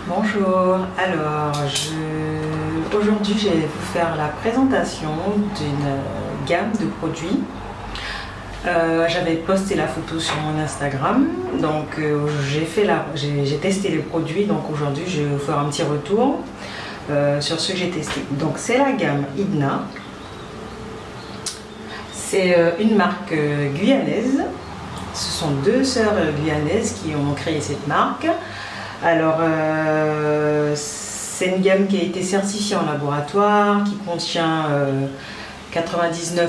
Bonjour, alors aujourd'hui je vais vous faire la présentation d'une gamme de produits. J'avais posté la photo sur mon Instagram, donc j'ai testé les produits, donc aujourd'hui je vais vous faire un petit retour sur ce que j'ai testé. Donc c'est la gamme Idna, c'est une marque guyanaise, ce sont deux sœurs guyanaises qui ont créé cette marque. Alors, c'est une gamme qui a été certifiée en laboratoire, qui contient 99,3%,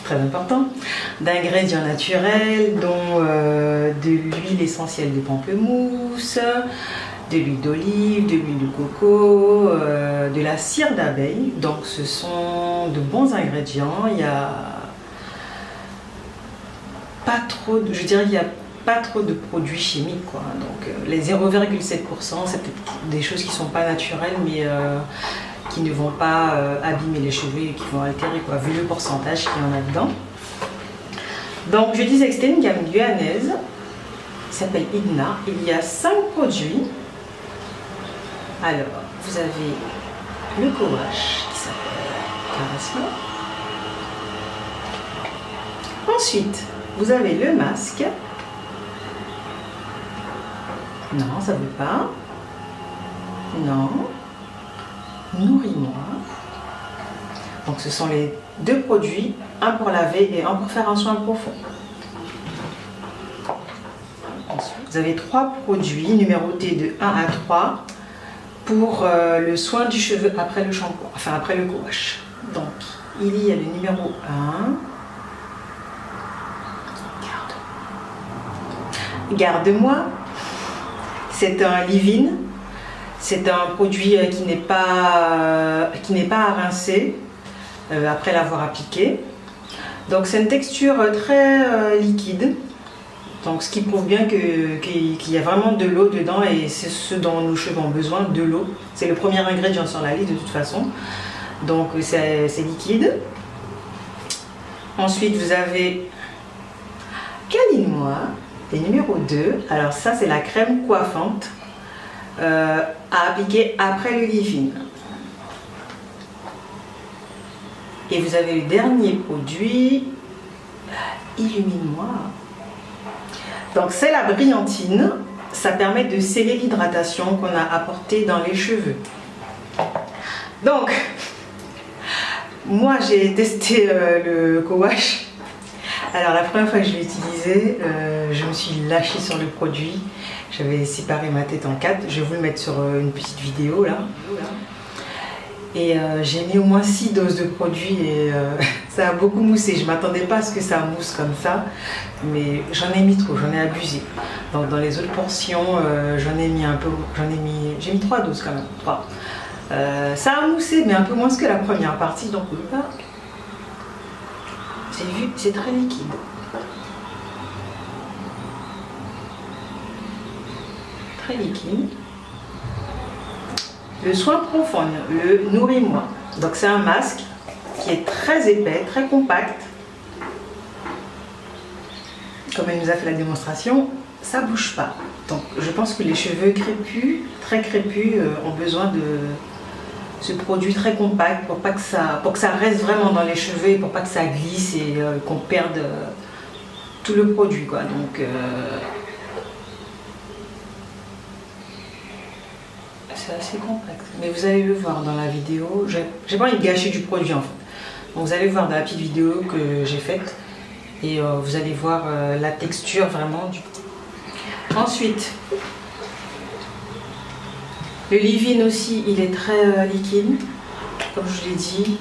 très important, d'ingrédients naturels, dont de l'huile essentielle de pamplemousse, de l'huile d'olive, de l'huile de coco, de la cire d'abeille. Donc, ce sont de bons ingrédients. Il n'y a pas trop, je dirais qu'il y a pas trop de produits chimiques, quoi. Donc les 0,7%, c'est peut-être des choses qui ne sont pas naturelles, mais qui ne vont pas abîmer les cheveux et qui vont altérer, quoi, vu le pourcentage qu'il y en a dedans. Donc je disais que c'était une gamme guyanaise, qui s'appelle Idna. Il y a 5 produits. Alors, vous avez le co-wash qui s'appelle Caressement. Ensuite, vous avez le masque. Non, ça ne veut pas. Non. Nourris-moi. Donc ce sont les deux produits, un pour laver et un pour faire un soin profond. Ensuite, vous avez 3 produits numérotés de 1 à 3 pour le soin du cheveu après le shampoing, enfin après le co-wash. Donc il y a le numéro 1. Garde-moi. C'est un leave-in, c'est un produit qui n'est pas à rincer après l'avoir appliqué. Donc c'est une texture très liquide, donc ce qui prouve bien qu'il y a vraiment de l'eau dedans et c'est ce dont nos cheveux ont besoin, de l'eau. C'est le premier ingrédient sur la liste de toute façon, donc c'est liquide. Ensuite vous avez Câline-moi. Et numéro 2, alors ça c'est la crème coiffante à appliquer après le leave-in. Et vous avez le dernier produit, Illumine-moi. Donc c'est la brillantine, ça permet de sceller l'hydratation qu'on a apportée dans les cheveux. Donc, moi j'ai testé le co-wash. Alors la première fois que je l'ai utilisé, je me suis lâchée sur le produit. J'avais séparé ma tête en 4. Je vais vous le mettre sur une petite vidéo là. Et j'ai mis au moins 6 doses de produit et ça a beaucoup moussé. Je ne m'attendais pas à ce que ça mousse comme ça. Mais j'en ai mis trop, j'en ai abusé. Donc dans les autres portions, j'en ai mis un peu. J'ai mis 3 doses quand même. 3. Ça a moussé, mais un peu moins que la première partie. Donc là, c'est très liquide. Très liquide. Le soin profond, le Nourris-moi. Donc c'est un masque qui est très épais, très compact. Comme elle nous a fait la démonstration, ça ne bouge pas. Donc je pense que les cheveux crépus, très crépus, ont besoin de ce produit très compact pour que ça reste vraiment dans les cheveux et pour pas que ça glisse et qu'on perde tout le produit, quoi. Donc c'est assez complexe, mais vous allez le voir dans la vidéo. J'ai pas envie de gâcher du produit en fait. Donc vous allez voir dans la petite vidéo que j'ai faite et vous allez voir la texture vraiment du produit. Ensuite, le leave-in aussi, il est très liquide, comme je l'ai dit.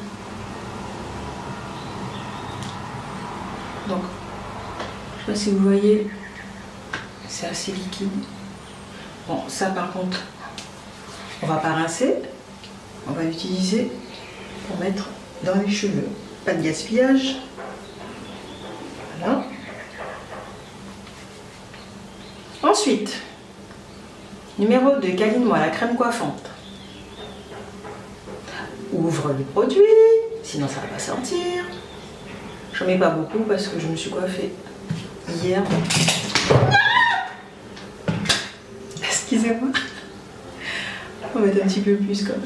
Donc, je ne sais pas si vous voyez, c'est assez liquide. Bon, ça par contre, on va pas rincer, on va l'utiliser pour mettre dans les cheveux. Pas de gaspillage. Voilà. Ensuite, numéro 2, Câline-moi, la crème coiffante. Ouvre le produit, sinon ça ne va pas sortir. J'en mets pas beaucoup parce que je me suis coiffée hier. excusez-moi. On va mettre un petit peu plus quand même.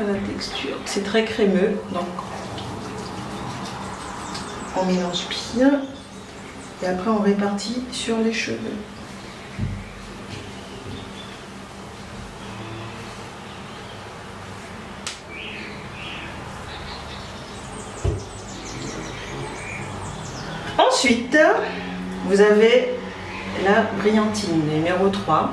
La texture, c'est très crémeux, donc on mélange bien et après on répartit sur les cheveux. Ensuite, vous avez la brillantine numéro 3.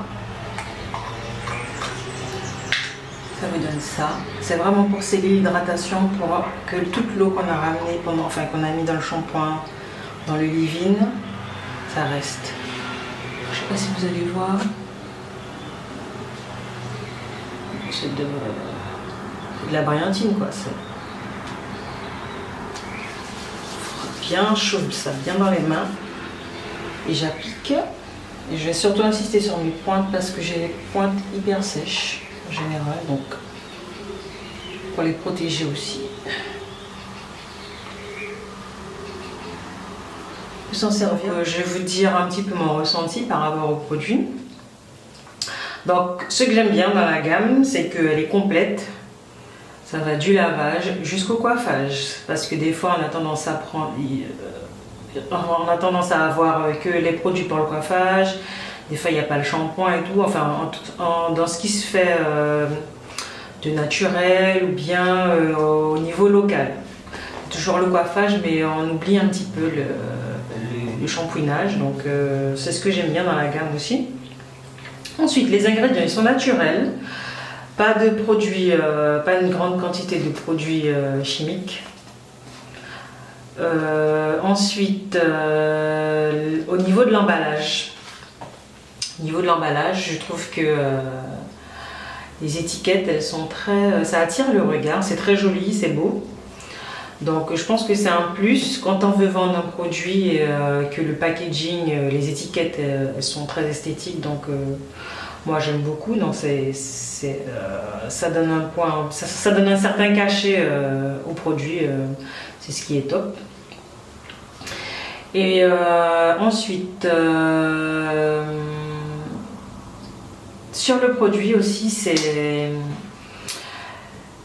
Ça vous donne ça. C'est vraiment pour sceller l'hydratation, pour que toute l'eau qu'on a ramenée pendant, enfin qu'on a mis dans le shampoing, dans le leave-in, ça reste. Je sais pas si vous allez voir. C'est de la brillantine quoi. C'est bien chaud, ça bien dans les mains. Et j'applique. Et je vais surtout insister sur mes pointes parce que j'ai les pointes hyper sèches. En général, donc pour les protéger aussi. Je peux s'en servir. Je vais vous dire un petit peu mon ressenti par rapport au produit. Donc, ce que j'aime bien dans la gamme, c'est qu'elle est complète. Ça va du lavage jusqu'au coiffage, parce que des fois, on a tendance à prendre, on a tendance à avoir que les produits pour le coiffage. Des fois, il n'y a pas le shampoing et tout. Enfin, dans ce qui se fait de naturel ou bien au niveau local. Toujours le coiffage, mais on oublie un petit peu le shampouinage. Donc, c'est ce que j'aime bien dans la gamme aussi. Ensuite, les ingrédients, ils sont naturels. Pas de produits, pas une grande quantité de produits chimiques. Ensuite, au niveau de l'emballage. Je trouve que les étiquettes, elles sont très, ça attire le regard, c'est très joli, c'est beau. Donc je pense que c'est un plus quand on veut vendre un produit et que le packaging, les étiquettes, elles sont très esthétiques. Donc moi j'aime beaucoup. Donc ça donne un point, ça donne un certain cachet au produit. C'est ce qui est top. Et ensuite. Sur le produit aussi,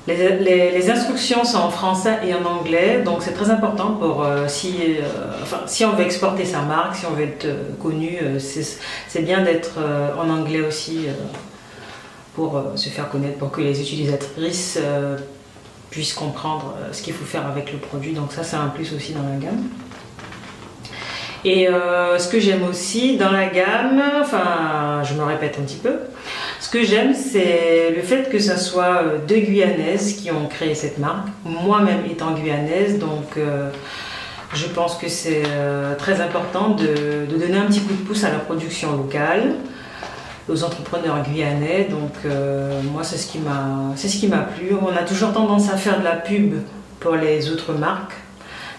les instructions sont en français et en anglais, donc c'est très important pour si on veut exporter sa marque, si on veut être connu, c'est bien d'être en anglais aussi pour se faire connaître, pour que les utilisatrices puissent comprendre ce qu'il faut faire avec le produit. Donc ça, c'est un plus aussi dans la gamme. Et ce que j'aime aussi dans la gamme, enfin je me répète un petit peu, ce que j'aime c'est le fait que ce soit deux Guyanaises qui ont créé cette marque, moi-même étant guyanaise, donc je pense que c'est très important de donner un petit coup de pouce à la production locale, aux entrepreneurs guyanais, donc moi c'est ce qui m'a plu. On a toujours tendance à faire de la pub pour les autres marques,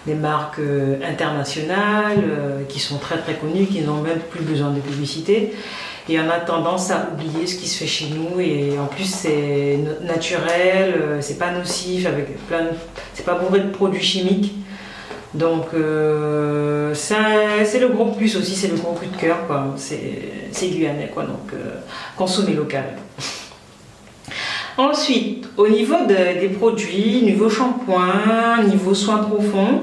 des marques internationales qui sont très très connues, qui n'ont même plus besoin de publicité. Et on a tendance à oublier ce qui se fait chez nous. Et en plus c'est naturel, c'est pas nocif, c'est pas bourré de produits chimiques. Donc c'est le gros plus aussi, c'est le gros coup de cœur, quoi. C'est guyanais, quoi. Donc consommer local. Ensuite, au niveau des produits, niveau shampoing, niveau soins profonds,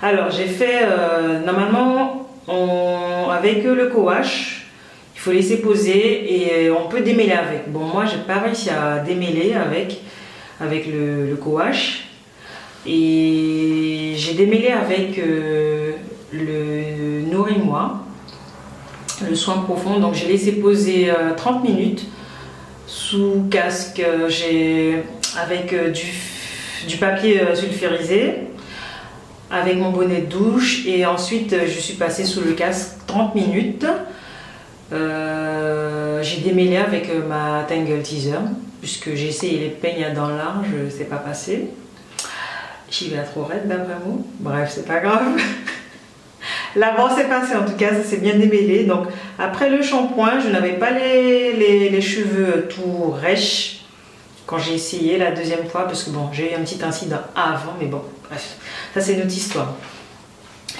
alors j'ai fait normalement avec le co-wash, il faut laisser poser et on peut démêler avec. Bon, moi j'ai pas réussi à démêler avec le co-wash et j'ai démêlé avec le Nourris-moi, le soin profond. Donc j'ai laissé poser 30 minutes. Sous casque, avec du papier sulfurisé, avec mon bonnet de douche, et ensuite je suis passée sous le casque 30 minutes. J'ai démêlé avec ma Tangle Teaser, puisque j'ai essayé les peignes à dents larges, c'est pas passé. J'y vais à trop raide d'après moi. Bref, c'est pas grave. L'avant s'est passé, en tout cas, ça s'est bien démêlé. Donc, après le shampoing, je n'avais pas les cheveux tout rêches quand j'ai essayé la deuxième fois, parce que bon, j'ai eu un petit incident avant, mais bon, bref, ça c'est une autre histoire.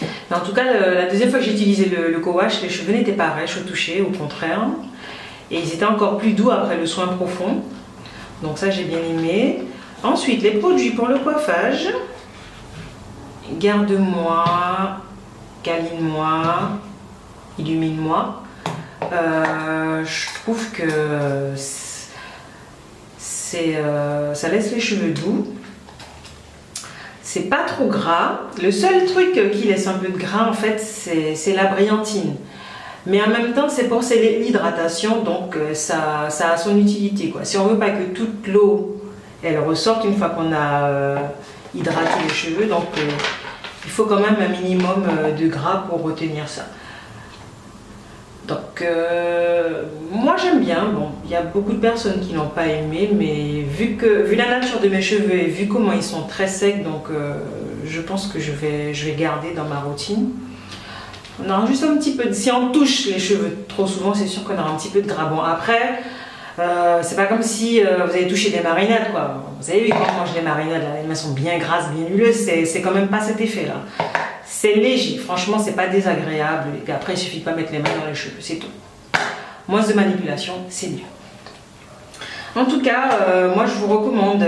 Mais en tout cas, la deuxième fois que j'ai utilisé le co-wash, les cheveux n'étaient pas rêches au toucher, au contraire. Et ils étaient encore plus doux après le soin profond. Donc ça, j'ai bien aimé. Ensuite, les produits pour le coiffage. Garde-moi, câline-moi, illumine-moi. Je trouve que ça laisse les cheveux doux. C'est pas trop gras. Le seul truc qui laisse un peu de gras, en fait, c'est la brillantine. Mais en même temps, c'est pour l'hydratation, donc ça a son utilité, quoi. Si on veut pas que toute l'eau elle ressorte une fois qu'on a hydraté les cheveux, donc il faut quand même un minimum de gras pour retenir ça. Donc moi j'aime bien. Bon, il y a beaucoup de personnes qui n'ont pas aimé, mais vu la nature de mes cheveux et vu comment ils sont très secs, donc je pense que je vais garder dans ma routine. On aura juste un petit peu si on touche les cheveux trop souvent, c'est sûr qu'on aura un petit peu de gras. Bon, après c'est pas comme si vous avez touché des marinades, quoi. Vous avez vu quand on mange les marinades, là, les mains sont bien grasses, bien huileuses, c'est quand même pas cet effet là. C'est léger, franchement c'est pas désagréable, et après il suffit de pas mettre les mains dans les cheveux, c'est tout. Moins de manipulation, c'est mieux. En tout cas, moi je vous recommande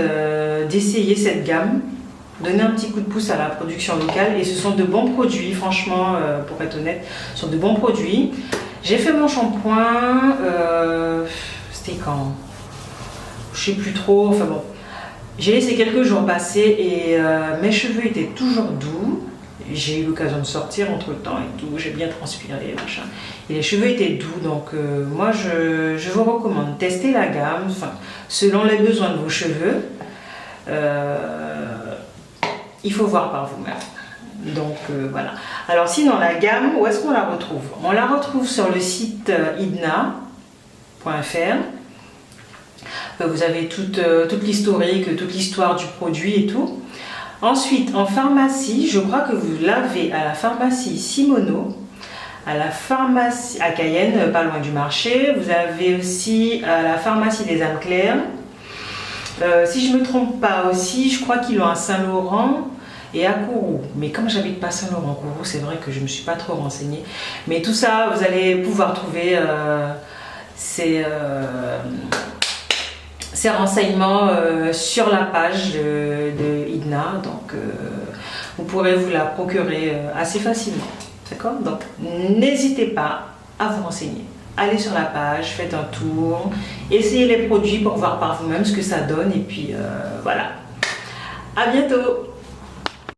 d'essayer cette gamme, donner un petit coup de pouce à la production locale, et ce sont de bons produits, franchement, pour être honnête, ce sont de bons produits. J'ai fait mon shampoing, c'était quand? Je sais plus trop, enfin bon. J'ai laissé quelques jours passer et mes cheveux étaient toujours doux. J'ai eu l'occasion de sortir entre temps et tout, j'ai bien transpiré, machin. Et les cheveux étaient doux, donc moi je vous recommande, tester la gamme, enfin, selon les besoins de vos cheveux. Il faut voir par vous-même. Donc voilà. Alors sinon la gamme, où est-ce qu'on la retrouve? On la retrouve sur le site idna.fr. Vous avez toute l'historique, toute l'histoire du produit et tout. Ensuite, en pharmacie, je crois que vous l'avez à la pharmacie Simono, à la pharmacie à Cayenne, pas loin du marché. Vous avez aussi à la pharmacie des Âmes Claires. Si je ne me trompe pas aussi, je crois qu'ils l'ont à Saint-Laurent et à Kourou. Mais comme j'habite pas Saint-Laurent, Kourou, c'est vrai que je ne me suis pas trop renseignée. Mais tout ça, vous allez pouvoir trouver ces renseignements sur la page de Idna, donc vous pourrez vous la procurer assez facilement, d'accord? Donc n'hésitez pas à vous renseigner, allez sur la page, faites un tour, essayez les produits pour voir par vous-même ce que ça donne, et puis voilà, à bientôt.